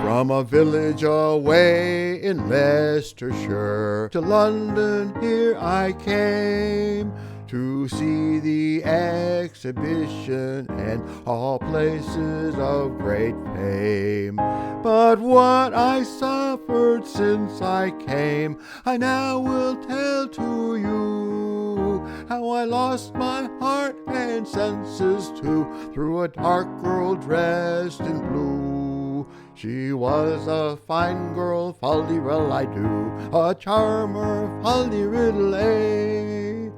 From a village away in Leicestershire to London here I came to see the exhibition and all places of great fame. But what I suffered since I came, I now will tell to you, how I lost my heart and senses too, through a dark girl dressed in blue. She was a fine girl, fal-de-ral-I-do, a charmer, fal-de-riddle-ay.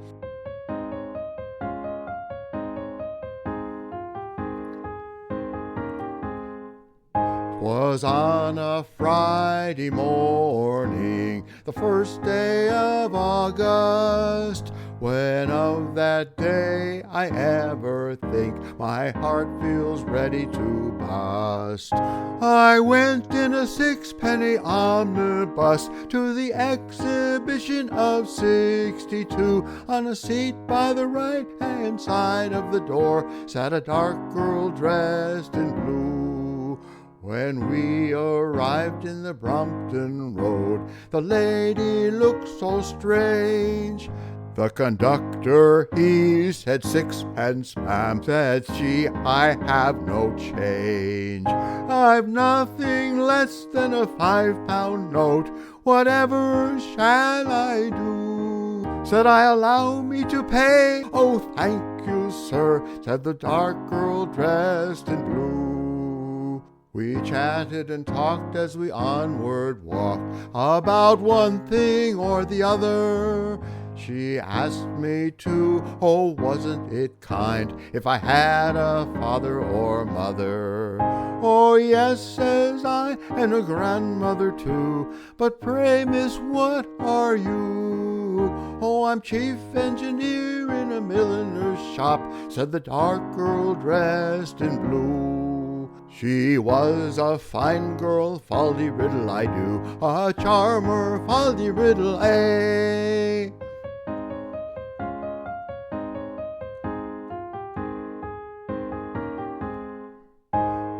'Twas on a Friday morning, the first day of August, when of that day I ever think my heart feels ready to bust. I went in a sixpenny omnibus to the exhibition of 62. On a seat by the right-hand side of the door sat a dark girl dressed in blue. When we arrived in the Brompton Road, the lady looked so strange. The conductor, he said, "Sixpence, ma'am," said she, "I have no change. I've nothing less than a £5 note. Whatever shall I do?" Said I, "Allow me to pay." "Oh, thank you, sir," said the dark girl dressed in blue. We chatted and talked as we onward walked, about one thing or the other. She asked me too, oh, wasn't it kind, if I had a father or mother? "Oh, yes," says I, "and a grandmother too. But pray, miss, what are you?" "Oh, I'm chief engineer in a milliner's shop," said the dark girl dressed in blue. She was a fine girl, fal-de-riddle-I-do, a charmer, fal-de-riddle-ay.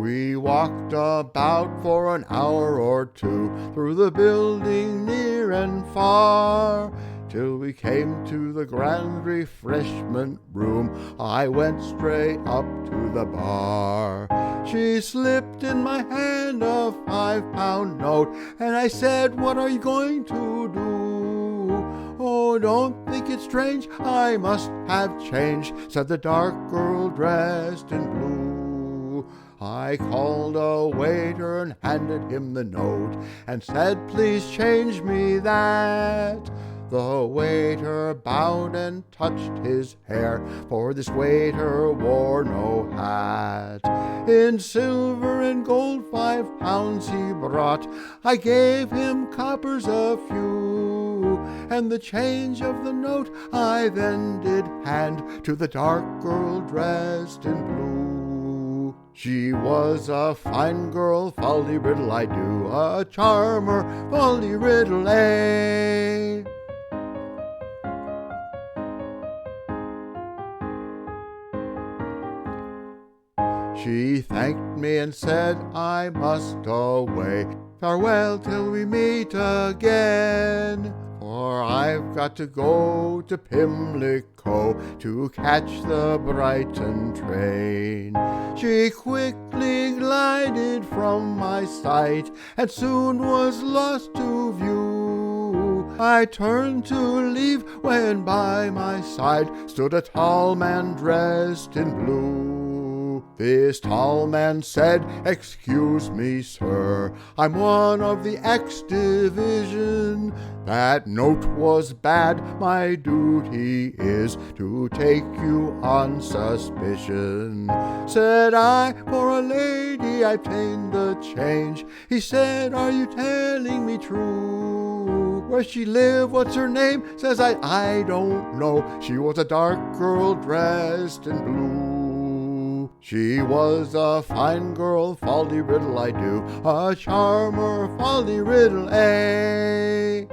We walked about for an hour or two, through the building near and far, till we came to the grand refreshment room. I went straight up to the bar. She slipped in my hand a £5 note, and I said, "What are you going to do?" "Oh, don't think it strange, I must have change," said the dark girl dressed in blue. I called a waiter and handed him the note, and said, "Please change me that." The waiter bowed and touched his hair, for this waiter wore no hat. In silver and gold £5 he brought, I gave him coppers a few, and the change of the note I then did hand to the dark girl dressed in blue. She was a fine girl, fal-de-riddle-I-do, a charmer, fal-de-riddle-ay. She thanked me and said I must away. Farewell till we meet again, for I've got to go to Pimlico to catch the Brighton train. She quickly glided from my sight and soon was lost to view. I turned to leave when by my side stood a tall man dressed in blue. This tall man said, "Excuse me, sir, I'm one of the X division. That note was bad, my duty is to take you on suspicion." Said I, "For a lady I obtained the change." He said, "Are you telling me true? Where she live, what's her name?" Says I don't know. She was a dark girl dressed in blue. She was a fine girl, fal-de-riddle-I-do, a charmer, fal-de-riddle-ay.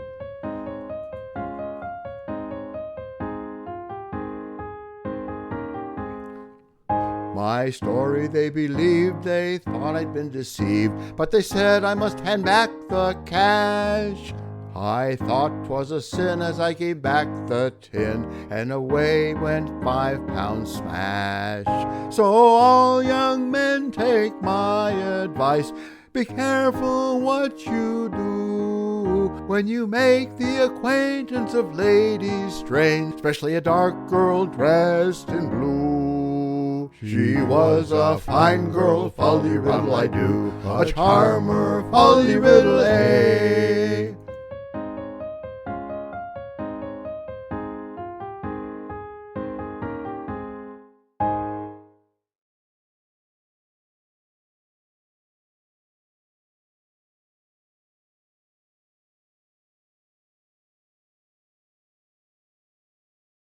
My story they believed, they thought I'd been deceived, but they said I must hand back the cash. I thought 'twas a sin as I gave back the tin, and away went 5 pounds smash. So all young men take my advice, be careful what you do when you make the acquaintance of ladies strange, especially a dark girl dressed in blue. She was a fine girl, folly riddle I do, a charmer, folly riddle, eh?